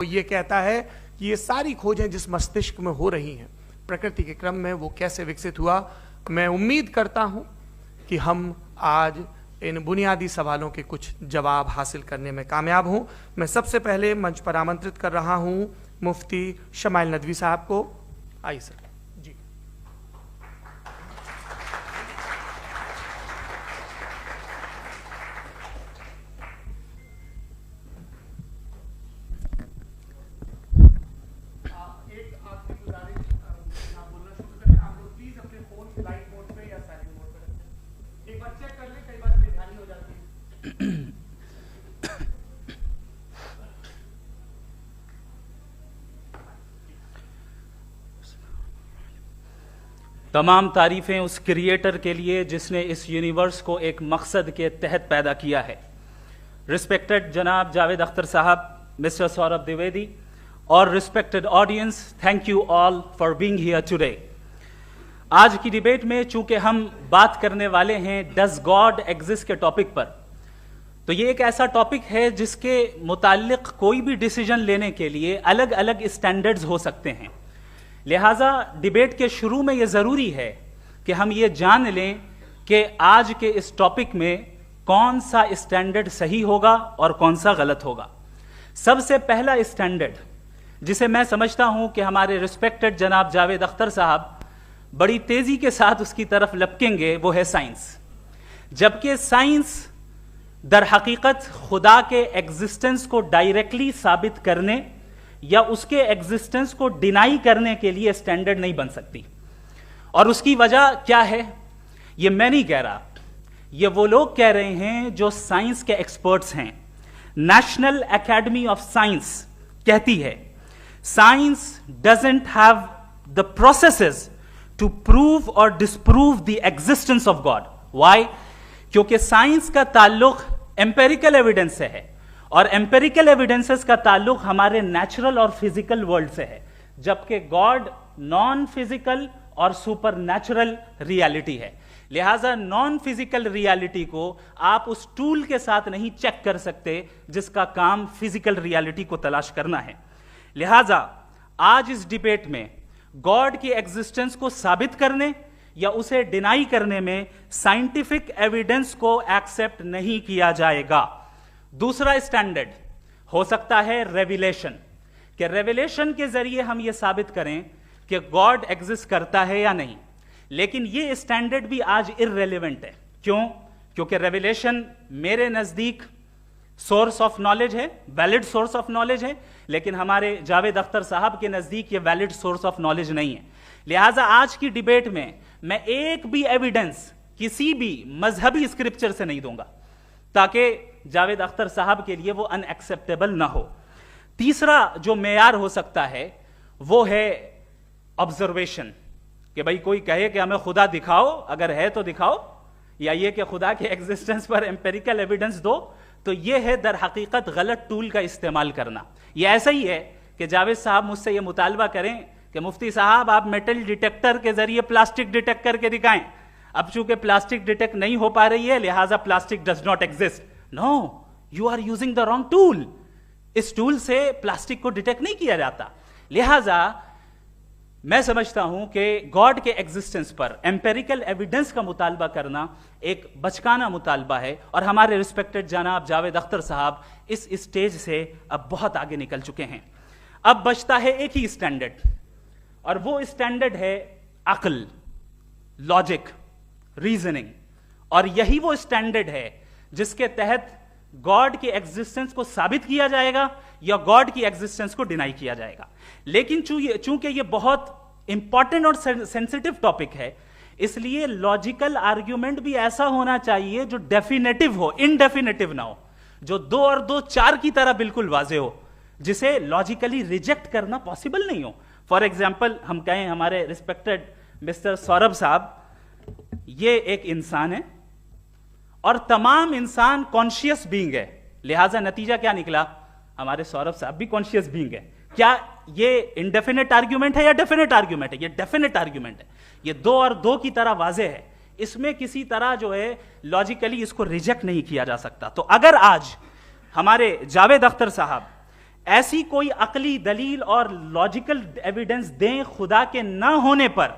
یہ کہتا ہے کہ یہ ساری کھوجیں جس مستشک میں ہو رہی ہیں پرکرتی کے کرم میں وہ کیسے وکست ہوا. میں امید کرتا ہوں کہ ہم آج ان بنیادی سوالوں کے کچھ جواب حاصل کرنے میں کامیاب ہوں. میں سب سے پہلے منچ پر آمنترت کر رہا ہوں مفتی شمائل ندوی صاحب کو. آئیے سر. جی تمام تعریفیں اس کریٹر کے لیے جس نے اس یونیورس کو ایک مقصد کے تحت پیدا کیا ہے. رسپیکٹڈ جناب جاوید اختر صاحب, مسٹر سوربھ دیویدی اور respected audience, thank you all for being here today. آج کی ڈیبیٹ میں چونکہ ہم بات کرنے والے ہیں ڈز گاڈ ایگزسٹ کے ٹاپک پر, تو یہ ایک ایسا ٹاپک ہے جس کے متعلق کوئی بھی ڈیسیجن لینے کے لیے الگ الگ اسٹینڈرڈز ہو سکتے ہیں. لہٰذا ڈیبیٹ کے شروع میں یہ ضروری ہے کہ ہم یہ جان لیں کہ آج کے اس ٹاپک میں کون سا اسٹینڈرڈ صحیح ہوگا اور کون سا غلط ہوگا. سب سے پہلا اسٹینڈرڈ جسے میں سمجھتا ہوں کہ ہمارے رسپیکٹڈ جناب جاوید اختر صاحب بڑی تیزی کے ساتھ اس کی طرف لپکیں گے, وہ ہے سائنس. جبکہ سائنس در حقیقت خدا کے ایگزسٹنس کو ڈائریکٹلی ثابت کرنے یا اس کے ایگزسٹنس کو ڈینائی کرنے کے لیے اسٹینڈرڈ نہیں بن سکتی. اور اس کی وجہ کیا ہے یہ میں نہیں کہہ رہا, یہ وہ لوگ کہہ رہے ہیں جو سائنس کے ایکسپرٹس ہیں. نیشنل اکیڈمی آف سائنس کہتی ہے science doesn't have the processes to prove اور disprove the existence of God. Why? کیونکہ سائنس کا تعلق ایمپیریکل ایویڈنس سے ہے اور ایمپیریکل ایویڈنسز کا تعلق ہمارے نیچرل اور فزیکل ورلڈ سے ہے, جبکہ گاڈ نان فزیکل اور سپر نیچرل ریالٹی ہے. لہٰذا نان فزیکل ریالٹی کو آپ اس ٹول کے ساتھ نہیں چیک کر سکتے جس کا کام فزیکل ریالٹی کو تلاش کرنا ہے. لہٰذا آج اس ڈیبیٹ میں گاڈ کی ایگزسٹنس کو ثابت کرنے یا اسے ڈینائی کرنے میں سائنٹیفک ایویڈنس کو ایکسپٹ نہیں کیا جائے گا. دوسرا اسٹینڈرڈ ہو سکتا ہے ریویلیشن, کہ ریویلیشن کے ذریعے ہم یہ ثابت کریں کہ گاڈ ایگزسٹ کرتا ہے یا نہیں. لیکن یہ اسٹینڈرڈ بھی آج ارریلیونٹ ہے. کیوں؟ کیونکہ ریویلیشن میرے نزدیک سورس آف نالج ہے, ویلڈ سورس آف نالج ہے, لیکن ہمارے جاوید اختر صاحب کے نزدیک یہ ویلڈ سورس آف نالج نہیں ہے. لہٰذا آج کی ڈیبیٹ میں ایک بھی ایویڈنس کسی بھی مذہبی اسکرپچر سے نہیں دوں گا تاکہ جاوید اختر صاحب کے لیے وہ ان ایکسیپٹیبل نہ ہو. تیسرا جو معیار ہو سکتا ہے وہ ہے آبزرویشن, کہ بھائی کوئی کہے کہ ہمیں خدا دکھاؤ, اگر ہے تو دکھاؤ, یا یہ کہ خدا کے ایگزسٹنس پر ایمپیریکل ایویڈنس دو. تو یہ ہے در حقیقت غلط ٹول کا استعمال کرنا. یہ ایسا ہی ہے کہ جاوید صاحب مجھ سے یہ مطالبہ کریں کہ مفتی صاحب آپ میٹل ڈیٹیکٹر کے ذریعے پلاسٹک ڈیٹیکٹ کر کے دکھائیں. اب چونکہ پلاسٹک ڈیٹیکٹ نہیں ہو پا رہی ہے لہٰذا plastic does not exist. No, you are using the wrong tool. اس ٹول سے پلاسٹک کو ڈیٹیکٹ نہیں کیا جاتا. لہٰذا میں سمجھتا ہوں کہ گاڈ کے ایگزسٹنس پر ایمپیریکل ایویڈنس کا مطالبہ کرنا ایک بچکانہ مطالبہ ہے, اور ہمارے رسپیکٹڈ جناب جاوید اختر صاحب اس اسٹیج سے اب بہت آگے نکل چکے ہیں. اب بچتا ہے ایک ہی اسٹینڈرڈ, اور وہ اسٹینڈرڈ ہے عقل, لاجک, ریزننگ. اور یہی وہ اسٹینڈرڈ ہے جس کے تحت گاڈ کی ایگزسٹنس کو ثابت کیا جائے گا یا گاڈ کی ایگزسٹنس کو ڈینائی کیا جائے گا. لیکن چونکہ یہ بہت امپورٹنٹ اور سینسٹیو ٹاپک ہے, اس لیے لاجیکل آرگیومنٹ بھی ایسا ہونا چاہیے جو ڈیفینیٹو ہو, انڈیفینیٹو نہ ہو, جو 2 اور 2 4 کی طرح بالکل واضح ہو, جسے لاجیکلی ریجیکٹ کرنا پاسبل نہیں ہو. فار ایگزامپل ہم کہیں ہمارے رسپیکٹڈ مسٹر سوربھ صاحب یہ ایک انسان ہے اور تمام انسان کانشیس بینگ ہے, لہٰذا نتیجہ کیا نکلا, ہمارے سوربھ صاحب بھی کانشیس بینگ ہے. کیا یہ انڈیفینٹ آرگیومنٹ ہے یا ڈیفینٹ آرگیومنٹ ہے؟ یہ ڈیفینٹ آرگیومنٹ ہے. یہ 2 اور 2 کی طرح واضح ہے, اس میں کسی طرح جو ہے لاجیکلی اس کو ریجیکٹ نہیں کیا جا سکتا. تو اگر آج ہمارے جاوید اختر صاحب ایسی کوئی عقلی دلیل اور لاجیکل ایویڈنس دیں خدا کے نہ ہونے پر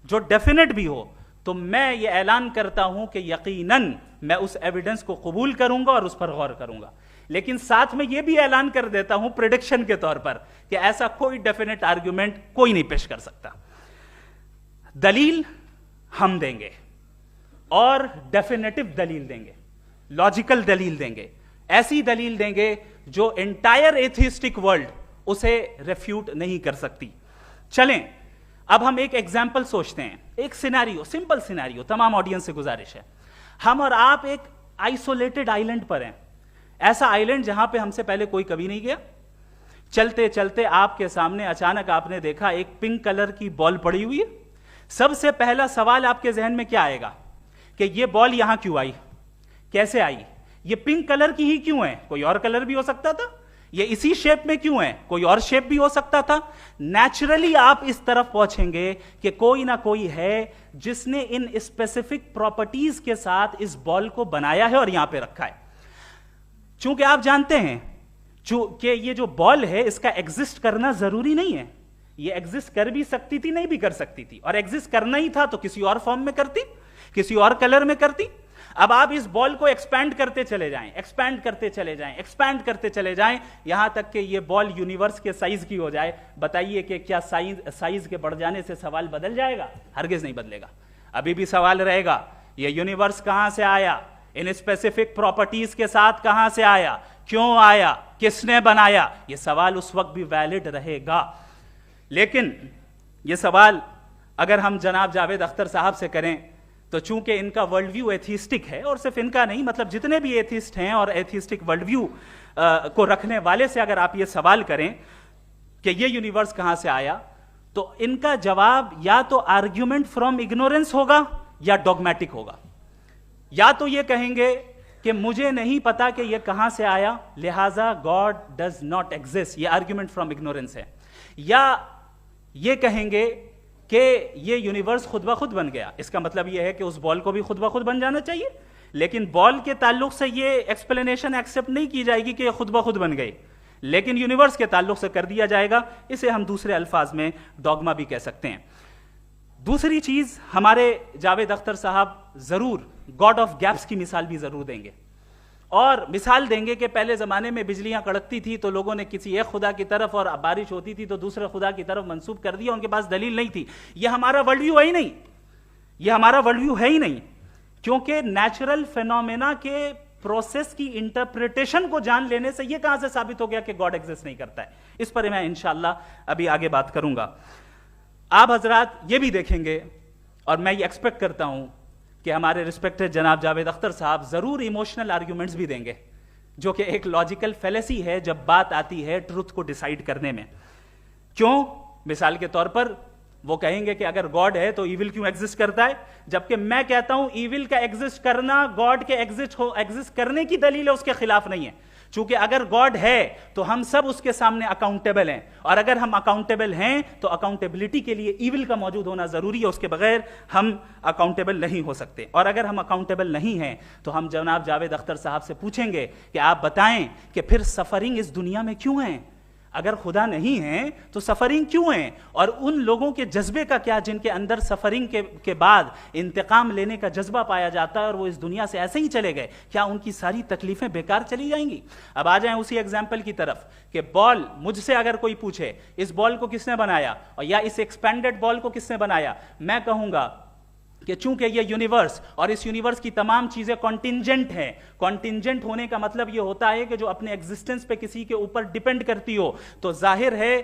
جو ڈیفینیٹ بھی ہو, تو میں یہ اعلان کرتا ہوں کہ یقیناً میں اس ایویڈنس کو قبول کروں گا اور اس پر غور کروں گا. لیکن ساتھ میں یہ بھی اعلان کر دیتا ہوں پریڈکشن کے طور پر کہ ایسا کوئی ڈیفینیٹ آرگیومنٹ کوئی نہیں پیش کر سکتا. دلیل ہم دیں گے اور ڈیفینیٹو دلیل دیں گے, لاجیکل دلیل دیں گے, ایسی دلیل دیں گے جو انٹائر ایتھیسٹک ورلڈ اسے ریفیوٹ نہیں کر سکتی. چلیں اب ہم ایک ایگزامپل سوچتے ہیں, ایک سیناریو, سمپل سیناریو, تمام آڈینس سے گزارش ہے, ہم اور آپ ایک آئسولیٹڈ آئیلینڈ پر ہیں, ایسا آئیلینڈ جہاں پہ ہم سے پہلے کوئی کبھی نہیں گیا. چلتے چلتے آپ کے سامنے اچانک آپ نے دیکھا ایک پنک کلر کی بال پڑی ہوئی ہے. سب سے پہلا سوال آپ کے ذہن میں کیا آئے گا کہ یہ بال یہاں کیوں آئی, کیسے آئی, یہ پنک کلر کی ہی کیوں ہے, کوئی اور کلر بھی ہو سکتا تھا, یہ اسی شیپ میں کیوں ہے, کوئی اور شیپ بھی ہو سکتا تھا. نیچرلی آپ اس طرف پہنچیں گے کہ کوئی نہ کوئی ہے جس نے ان اسپیسیفک پراپرٹیز کے ساتھ اس بال کو بنایا ہے اور یہاں پہ رکھا ہے. چونکہ آپ جانتے ہیں کہ یہ جو بال ہے اس کا ایگزسٹ کرنا ضروری نہیں ہے, یہ ایگزسٹ کر بھی سکتی تھی, نہیں بھی کر سکتی تھی, اور ایگزسٹ کرنا ہی تھا تو کسی اور فارم میں کرتی, کسی اور کلر میں کرتی. اب آپ اس بال کو ایکسپینڈ کرتے چلے جائیں, ایکسپینڈ کرتے چلے جائیں, ایکسپینڈ کرتے چلے جائیں, یہاں تک کہ یہ بال یونیورس کے سائز کی ہو جائے. بتائیے کہ کیا سائز کے بڑھ جانے سے سوال بدل جائے گا؟ ہرگز نہیں بدلے گا. ابھی بھی سوال رہے گا, یہ یونیورس کہاں سے آیا, ان اسپیسیفک پراپرٹیز کے ساتھ کہاں سے آیا, کیوں آیا, کس نے بنایا, یہ سوال اس وقت بھی ویلڈ رہے گا. لیکن یہ سوال اگر ہم جناب جاوید اختر صاحب سے کریں تو چونکہ ان کا ورلڈ ویو ایتھیسٹک ہے, اور صرف ان کا نہیں, مطلب جتنے بھی ایتھیسٹ ہیں اور ایتھیسٹک ورلڈ ویو کو رکھنے والے سے اگر آپ یہ سوال کریں کہ یہ یونیورس کہاں سے آیا, تو ان کا جواب یا تو آرگیومنٹ فرام اگنورینس ہوگا یا ڈوگمیٹک ہوگا. یا تو یہ کہیں گے کہ مجھے نہیں پتا کہ یہ کہاں سے آیا, لہذا گاڈ ڈز ناٹ ایگزسٹ, یہ آرگیومنٹ فرام اگنورینس ہے. یا یہ کہیں گے کہ یہ یونیورس خود بخود بن گیا, اس کا مطلب یہ ہے کہ اس بال کو بھی خود بخود بن جانا چاہیے, لیکن بال کے تعلق سے یہ ایکسپلینیشن ایکسپٹ نہیں کی جائے گی کہ یہ خود بخود بن گئی, لیکن یونیورس کے تعلق سے کر دیا جائے گا. اسے ہم دوسرے الفاظ میں ڈوگما بھی کہہ سکتے ہیں. دوسری چیز, ہمارے جاوید اختر صاحب ضرور گاڈ آف گیپس کی مثال بھی ضرور دیں گے, اور مثال دیں گے کہ پہلے زمانے میں بجلیاں کڑکتی تھی تو لوگوں نے کسی ایک خدا کی طرف, اور بارش ہوتی تھی تو دوسرے خدا کی طرف منسوب کر دیا, ان کے پاس دلیل نہیں تھی. یہ ہمارا ورلڈ ویو ہے ہی نہیں, یہ ہمارا ورلڈ ویو ہے ہی نہیں, کیونکہ نیچرل فینومینا کے پروسیس کی انٹرپریٹیشن کو جان لینے سے یہ کہاں سے ثابت ہو گیا کہ گاڈ ایگزسٹ نہیں کرتا ہے. اس پر میں انشاءاللہ ابھی آگے بات کروں گا. آپ حضرات یہ بھی دیکھیں گے, اور میں یہ ایکسپیکٹ کرتا ہوں کہ ہمارے رسپیکٹڈ جناب جاوید اختر صاحب ضرور ایموشنل آرگیومنٹس بھی دیں گے, جو کہ ایک لاجیکل فیلیسی ہے جب بات آتی ہے ٹروتھ کو ڈیسائیڈ کرنے میں. کیوں؟ مثال کے طور پر وہ کہیں گے کہ اگر گاڈ ہے تو ایول کیوں ایگزسٹ کرتا ہے, جبکہ میں کہتا ہوں ایول کا ایگزسٹ کرنا گاڈ کے ایگزسٹ کرنے کی دلیل ہے, اس کے خلاف نہیں ہے. چونکہ اگر گاڈ ہے تو ہم سب اس کے سامنے اکاؤنٹیبل ہیں, اور اگر ہم اکاؤنٹیبل ہیں تو اکاؤنٹیبلٹی کے لیے ایول کا موجود ہونا ضروری ہے, اس کے بغیر ہم اکاؤنٹیبل نہیں ہو سکتے. اور اگر ہم اکاؤنٹیبل نہیں ہیں تو ہم جناب جاوید اختر صاحب سے پوچھیں گے کہ آپ بتائیں کہ پھر سفرنگ اس دنیا میں کیوں ہیں؟ اگر خدا نہیں ہے تو سفرنگ کیوں ہیں؟ اور ان لوگوں کے جذبے کا کیا جن کے اندر سفرنگ کے بعد انتقام لینے کا جذبہ پایا جاتا ہے اور وہ اس دنیا سے ایسے ہی چلے گئے, کیا ان کی ساری تکلیفیں بیکار چلی جائیں گی؟ اب آ جائیں اسی ایگزامپل کی طرف کہ بال, مجھ سے اگر کوئی پوچھے اس بال کو کس نے بنایا, اور یا اس ایکسپینڈڈ بال کو کس نے بنایا, میں کہوں گا کہ چونکہ یہ یونیورس اور اس یونیورس کی تمام چیزیں کانٹینجنٹ ہیں. کانٹینجنٹ ہونے کا مطلب یہ ہوتا ہے کہ جو اپنے ایگزسٹنس پہ کسی کے اوپر ڈیپینڈ کرتی ہو, تو ظاہر ہے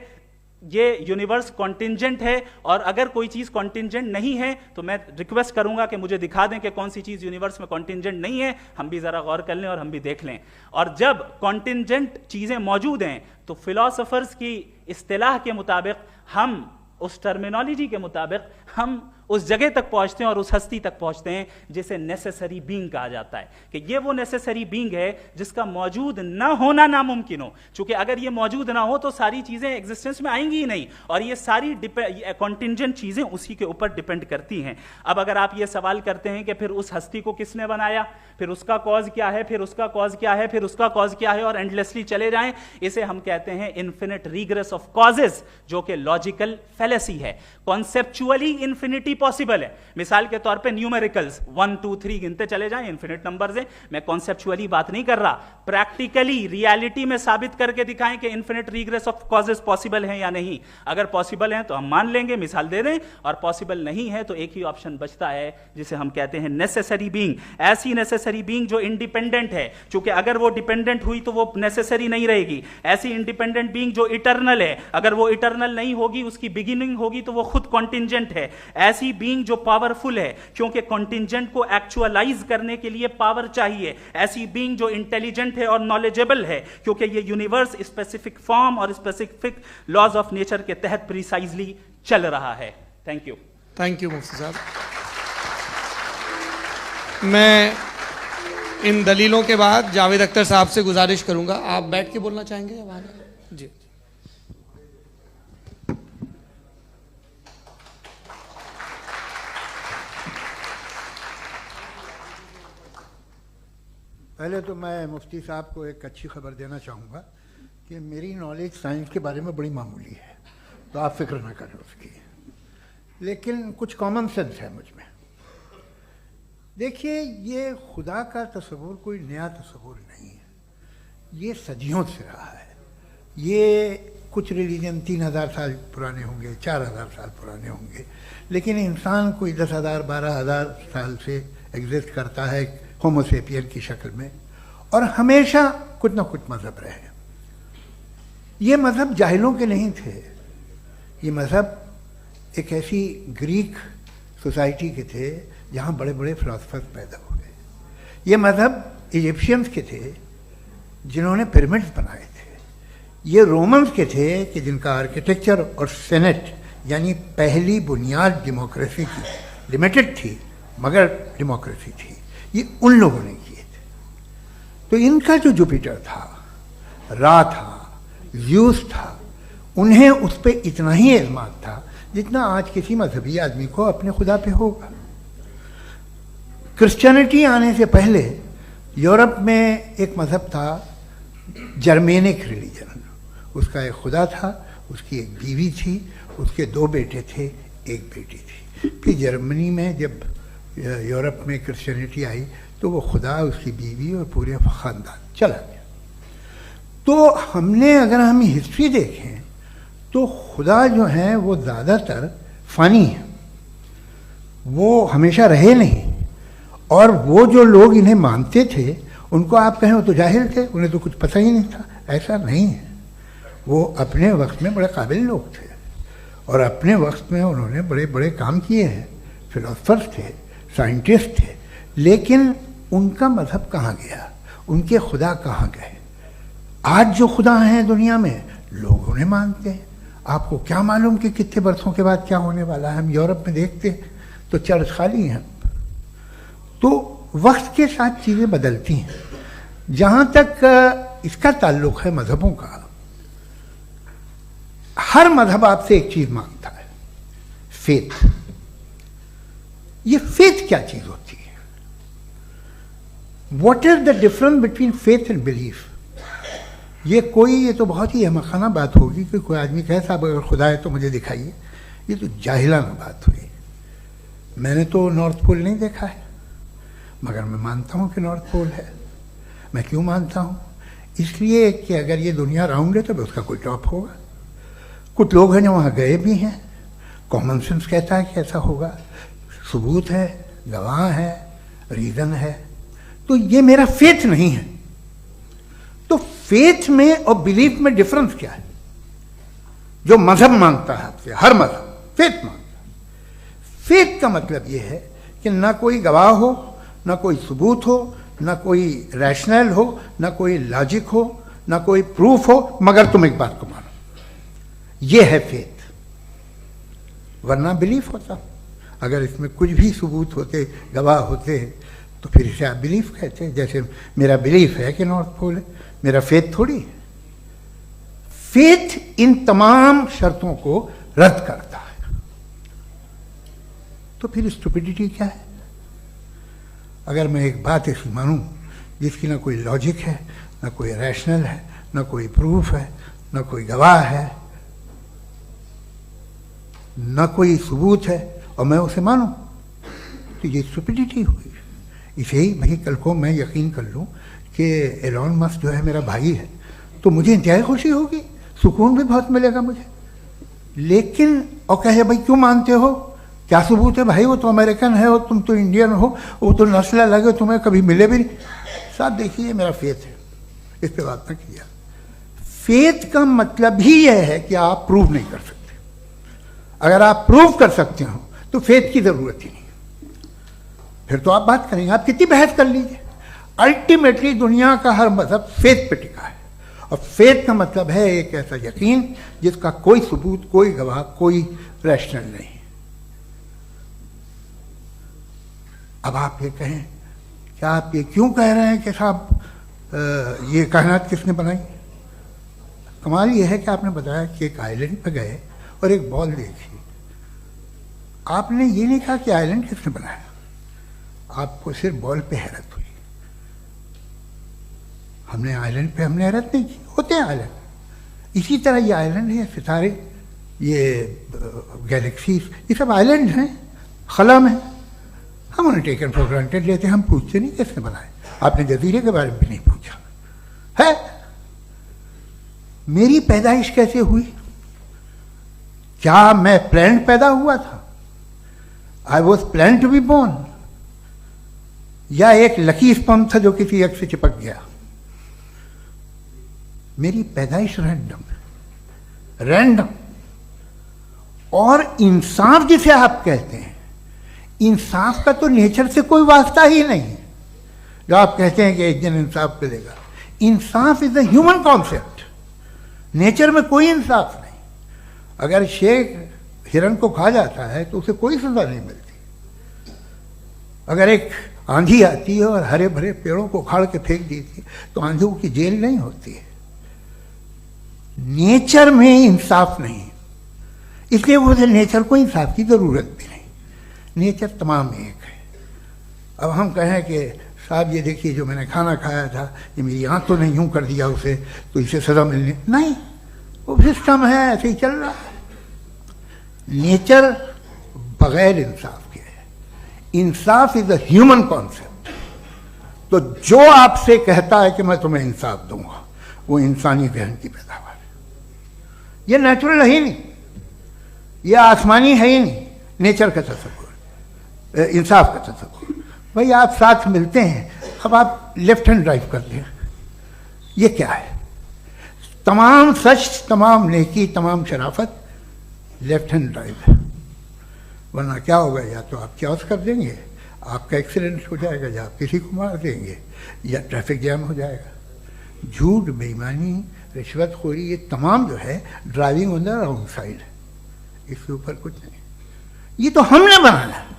یہ یونیورس کانٹینجنٹ ہے. اور اگر کوئی چیز کانٹینجنٹ نہیں ہے تو میں ریکویسٹ کروں گا کہ مجھے دکھا دیں کہ کون سی چیز یونیورس میں کانٹینجنٹ نہیں ہے, ہم بھی ذرا غور کر لیں اور ہم بھی دیکھ لیں. اور جب کانٹینجنٹ چیزیں موجود ہیں تو فلاسفرز کی اصطلاح کے مطابق, ہم اس ٹرمینالوجی کے مطابق, ہم اس جگہ تک پہنچتے ہیں اور اس ہستی تک پہنچتے ہیں جسے نیسیسری بینگ کہا جاتا ہے، کہ یہ وہ نیسیسری بینگ ہے جس کا موجود نہ ہونا ناممکن ہو، چونکہ اگر یہ موجود نہ ہو تو ساری چیزیں ایگزسٹنس میں آئیں گی ہی نہیں، اور یہ ساری کنٹینجنٹ چیزیں اسی کے اوپر ڈیپینڈ کرتی ہیں۔ اب اگر آپ یہ سوال کرتے ہیں کہ پھر اس ہستی کو کس نے بنایا، پھر اس کا کاز کیا ہے، پھر اس کا کاز کیا ہے، پھر اس کا کاز کیا ہے، اور اینڈلیسلی چلے جائیں، اسے ہم کہتے ہیں انفینٹ ریگریس آف کازز، جو کہ لاجیکل فیلیسی ہے۔ کانسیپچولی انفینٹی پاسبل ہے، مثال کے طور پہ نیومیریکلز 1 2 3 گنتے چلے جائیں، انفینٹ نمبرز ہیں، میں کانسیپچولی بات نہیں کر رہا، پریکٹیکلی ریالٹی میں ثابت کر کے دکھائیں کہ infinite regress of causes possible ہیں یا نہیں۔ اگر پاسبل ہیں تو ہم مان لیں گے، مثال دے دیں، اور پاسبل نہیں ہے تو ایک ہی آپشن بچتا ہے جسے ہم کہتے ہیں نیسیسری بینگ، ایسی نیسیسری بینگ جو انڈیپینڈنٹ ہے، چونکہ اگر وہ ڈیپینڈنٹ ہوئی تو وہ نیسیسری نہیں رہے گی، ایسی انڈیپینڈنٹ بینگ جو اٹرنل ہے، اگر وہ اٹرنل نہیں ہوگی، اس کی بگننگ ہوگی تو وہ خود کنٹینجنٹ ہے، ایسی بینگ جو پاورفل ہے کیونکہ کنٹینجنٹ کو ایکچوالائز کرنے کے لیے پاور چاہیے، ایسی بینگ جو انٹیلیجنٹ ہے اور نالجبل ہے کیونکہ یہ یونیورس اسپیسیفک فارم اور اسپیسیفک لاز آف نیچر کے تحت پریسائزلی چل رہا ہے۔ Thank you. تھینک یو مفتی صاحب۔ میں ان دلیلوں کے بعد جاوید اختر صاحب سے گزارش کروں گا، آپ بیٹھ کے بولنا چاہیں گے یا وہاں؟ جی پہلے تو میں مفتی صاحب کو ایک اچھی خبر دینا چاہوں گا کہ میری نالج سائنس کے بارے میں بڑی معمولی ہے، تو آپ فکر نہ کریں اس کی، لیکن کچھ کامن سینس ہے مجھ میں۔ دیکھیے، یہ خدا کا تصور کوئی نیا تصور نہیں ہے، یہ صدیوں سے رہا ہے۔ یہ کچھ ریلیجن 3000 سال پرانے ہوں گے، 4000 سال پرانے ہوں گے، لیکن انسان کوئی 10,000 12,000 سال سے ایگزسٹ کرتا ہے ہومو سیپین کی شکل میں، اور ہمیشہ کچھ نہ کچھ مذہب رہے۔ یہ مذہب جاہلوں کے نہیں تھے، یہ مذہب ایک ایسی گریک سوسائٹی کے تھے جہاں بڑے بڑے فلاسفرز پیدا ہو گئے۔ یہ مذہب ایجپشینز کے تھے جنہوں نے پیرامڈز بنائے تھے، یہ رومنز کے تھے کہ جن کا آرکیٹیکچر اور سینٹ یعنی پہلی بنیاد ڈیموکریسی کی لمیٹڈ تھی مگر ڈیموکریسی تھی، یہ ان لوگوں نے کیے تھے۔ تو ان کا جو جوپیٹر تھا، را تھا، زیوس تھا، انہیں اس پہ اتنا ہی اعتماد تھا جتنا آج کسی مذہبی آدمی کو اپنے خدا پہ ہوگا۔ کرسچینٹی آنے سے پہلے یورپ میں ایک مذہب تھا جرمینک ریلیجن، اس کا ایک خدا تھا، اس کی ایک بیوی تھی، اس کے 2 بیٹے تھے، ایک بیٹی تھی۔ پھر جرمنی میں جب یورپ میں کرسچینٹی آئی تو وہ خدا، اس کی بیوی اور پورے خاندان چلا گیا۔ تو اگر ہم ہسٹری دیکھیں تو خدا جو ہیں وہ زیادہ تر فانی ہیں، وہ ہمیشہ رہے نہیں، اور وہ جو لوگ انہیں مانتے تھے ان کو آپ کہیں وہ تو جاہل تھے، انہیں تو کچھ پتہ ہی نہیں تھا، ایسا نہیں ہے۔ وہ اپنے وقت میں بڑے قابل لوگ تھے اور اپنے وقت میں انہوں نے بڑے بڑے کام کیے ہیں، فلاسفرز تھے، سائنٹسٹ تھے، لیکن ان کا مذہب کہاں گیا، ان کے خدا کہاں گئے؟ آج جو خدا ہیں دنیا میں لوگ انہیں مانتے ہیں، آپ کو کیا معلوم کہ کتنے برسوں کے بعد کیا ہونے والا ہے؟ ہم یورپ میں دیکھتے ہیں تو چرچ خالی ہیں۔ تو وقت کے ساتھ چیزیں بدلتی ہیں۔ جہاں تک اس کا تعلق ہے مذہبوں کا، ہر مذہب آپ سے ایک چیز مانگتا ہے، فیتھ۔ یہ فیتھ کیا چیز ہوتی ہے؟ What is the difference between faith and belief? یہ تو بہت ہی احمقانہ بات ہوگی کہ کوئی آدمی کہے صاحب اگر خدا ہے تو مجھے دکھائیے، یہ تو جاہلانہ بات ہوئی۔ میں نے تو نارتھ پول نہیں دیکھا ہے مگر میں مانتا ہوں کہ نارتھ پول ہے۔ میں کیوں مانتا ہوں؟ اس لیے کہ اگر یہ دنیا راؤنڈ ہے تو اس کا کوئی ٹاپ ہوگا۔ کچھ لوگ ہیں جو وہاں گئے بھی ہیں، کامن سینس کہتا ہے کہ ایسا ہوگا، ثبوت ہے، گواہ ہے، ریزن ہے۔ تو یہ میرا فیتھ نہیں ہے۔ تو فیتھ میں اور بلیف میں ڈفرنس کیا ہے؟ جو مذہب مانگتا ہے آپ سے، ہر مذہب فیتھ مانگتا ہے۔ فیتھ کا مطلب یہ ہے کہ نہ کوئی گواہ ہو، نہ کوئی ثبوت ہو، نہ کوئی ریشنل ہو، نہ کوئی لاجک ہو، نہ کوئی پروف ہو، مگر تم ایک بات کو مانو۔ یہ ہے فیتھ، ورنہ بلیف ہوتا۔ اگر اس میں کچھ بھی ثبوت ہوتے، گواہ ہوتے، تو پھر اسے آپ بلیف کہتے ہیں. جیسے میرا بلیف ہے کہ نارتھ پول ہے، میرا فیتھ تھوڑی ہے. فیتھ ان تمام شرطوں کو رد کرتا ہے. تو پھر اسٹوپیڈیٹی کیا ہے؟ اگر میں ایک بات ایسی مانوں جس کی نہ کوئی لاجک ہے، نہ کوئی ریشنل ہے، نہ کوئی پروف ہے، نہ کوئی گواہ ہے، نہ کوئی ثبوت ہے، اور میں اسے مانوں، تو یہ اسٹوپیڈیٹی ہوئی. اسے ہی بھائی کل کو میں یقین کر لوں کہ ایلون مسک جو ہے میرا بھائی ہے، تو مجھے انتہائی خوشی ہوگی، سکون بھی بہت ملے گا مجھے. لیکن اور کہے بھائی کیوں مانتے ہو، کیا ثبوت ہے بھائی، وہ تو امریکن ہے اور تم تو انڈین ہو، وہ تو نسل الگ ہے، تمہیں کبھی ملے بھی نہیں. صاحب دیکھیے میرا فیتھ ہے، اس پہ بات نہ کیا. فیتھ کا مطلب ہی یہ ہے کہ آپ پروو نہیں کر سکتے. اگر آپ پروو کر سکتے ہو تو فیتھ کی ضرورت ہی نہیں، پھر تو آپ بات کریں گے، آپ کتنی بحث کر لیجیے. الٹیمیٹلی دنیا کا ہر مذہب فیتھ پہ ٹکا ہے، اور فیتھ کا مطلب ہے ایک ایسا یقین جس کا کوئی ثبوت، کوئی گواہ، کوئی ریشنل نہیں. اب آپ یہ کہیں، کیا آپ یہ کیوں کہہ رہے ہیں کہ صاحب یہ کائنات کس نے بنائی؟ کمال یہ ہے کہ آپ نے بتایا کہ ایک آئلینڈ پہ گئے اور ایک بال دیکھی. آپ نے یہ نہیں کہا کہ آئلینڈ کس نے بنایا، آپ کو صرف بال پہ حیرت ہوئی. ہم نے آئلینڈ پہ ہم نے حیرت نہیں کی، ہوتے ہیں آئلینڈ. اسی طرح یہ آئلینڈ ہے، ستارے، یہ گیلیکسیز، یہ سب آئلینڈ ہیں خلا میں. ہم انہیں ٹیکن فار گرانٹیڈ لیتے ہیں، ہم پوچھتے نہیں کس نے بنائے. آپ نے جزیرے کے بارے میں بھی نہیں پوچھا ہے. میری پیدائش کیسے ہوئی؟ کیا میں پلانڈ پیدا ہوا تھا؟ I was planned to be born, یا ایک لکی اسپرم تھا جو کسی ایگ سے چپک گیا؟ میری پیدائش رینڈم. اور انصاف جسے آپ کہتے ہیں، انصاف کا تو نیچر سے کوئی واسطہ ہی نہیں. جو آپ کہتے ہیں کہ ایک دن انصاف ملے گا، انصاف از اے ہیومن کانسیپٹ. نیچر میں کوئی انصاف نہیں. اگر شیر ہرن کو کھا جاتا ہے تو اسے کوئی سزا نہیں ملتی. اگر ایک آندھی آتی ہے اور ہرے بھرے پیڑوں کو اکھاڑ کے پھینک دیتی تو آندھیوں کی جیل نہیں ہوتی ہے. نیچر میں انصاف نہیں، اس لیے وہ نیچر کو انصاف کی ضرورت بھی نہیں. نیچر تمام ایک ہے. اب ہم کہیں کہ صاحب یہ دیکھیے جو میں نے کھانا کھایا تھا یہ میری آنکھ تو نہیں یوں کر دیا اسے تو اسے سزا ملنے نہیں، وہ سسٹم ہے، ایسے ہی چل رہا ہے. نیچر بغیر انصاف کے ہے. انصاف از اے ہیومن کانسیپٹ. تو جو آپ سے کہتا ہے کہ میں تمہیں انصاف دوں گا وہ انسانی ذہن کی پیداوار ہے. یہ نیچرل ہے ہی نہیں، یہ آسمانی ہے ہی نہیں. نیچر کا تصور، انصاف کا تصور. بھائی آپ ساتھ ملتے ہیں، اب آپ لیفٹ ہینڈ ڈرائیو کرتے ہیں، یہ کیا ہے؟ تمام سچ، تمام نیکی، تمام شرافت لیفٹ ہینڈ ڈرائیو ہے. ورنہ کیا ہوگا، یا تو آپ کیوس کر دیں گے، آپ کا ایکسیڈنٹ ہو جائے گا، یا آپ کسی کو مار دیں گے، یا ٹریفک جام ہو جائے گا. جھوٹ، بے ایمانی، رشوت خوری، یہ تمام جو ہے driving on the wrong side ہے. اس کے اوپر کچھ نہیں. یہ تو ہم نے بنایا ہے،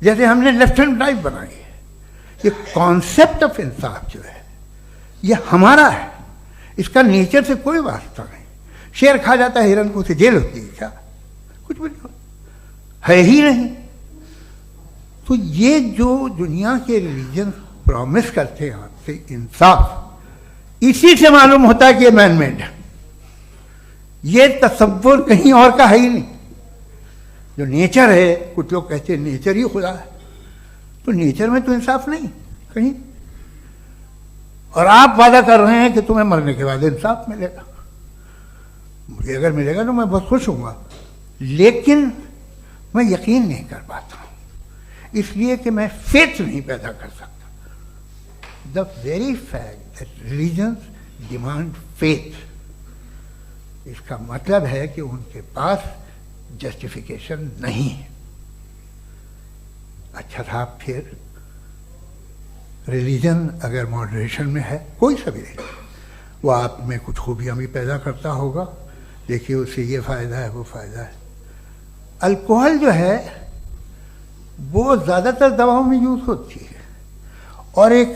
جیسے ہم نے لیفٹ ہینڈ ڈرائیو بنائی ہے. یہ کانسیپٹ آف انصاف جو ہے یہ ہمارا ہے، اس کا نیچر سے کوئی واسطہ نہیں. شیر کھا جاتا ہے ہرن کو، اسے جیل ہوتی ہے کیا؟ کچھ بھی نہیں ہے ہی نہیں. تو یہ جو دنیا کے ریلیجن پرومس کرتے ہیں آپ سے انصاف، اسی سے معلوم ہوتا ہے کہ یہ مین میڈ ہے. یہ تصور کہیں اور کا ہے ہی نہیں. جو نیچر ہے، کچھ لوگ کہتے ہیں نیچر ہی خدا ہے، تو نیچر میں تو انصاف نہیں کہیں. اور آپ وعدہ کر رہے ہیں کہ تمہیں مرنے کے بعد انصاف ملے گا. مجھے اگر ملے گا تو میں بہت خوش ہوں گا، لیکن میں یقین نہیں کر پاتا ہوں، اس لیے کہ میں فیتھ نہیں پیدا کر سکتا. The very fact that religions demand faith, اس کا مطلب ہے کہ ان کے پاس جسٹیفیکیشن نہیں ہے. اچھا تھا پھر ریلیجن اگر ماڈریشن میں ہے، کوئی سا بھی ریلیجن، وہ آپ میں کچھ خوبیاں بھی پیدا کرتا ہوگا. دیکھیے اس سے یہ فائدہ ہے، وہ فائدہ ہے. الکوہل جو ہے وہ زیادہ تر دواؤں میں یوز ہوتی ہے. اور ایک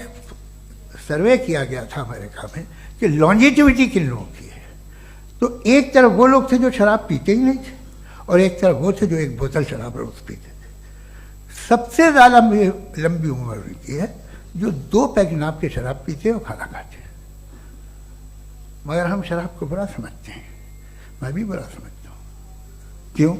سروے کیا گیا تھا امریکہ میں کہ لانجیٹیوٹی کن لوگوں کی ہے. تو ایک طرف وہ لوگ تھے جو شراب پیتے ہی نہیں تھے اور ایک طرف وہ تھے جو ایک بوتل شراب روز پیتے تھے. سب سے زیادہ لمبی عمر کی ہے جو 2 پیگ ناپ کے شراب پیتے اور کھانا کھاتے ہیں. مگر ہم شراب کو برا سمجھتے ہیں. میں بھی برا سمجھتا ہوں. کیوں؟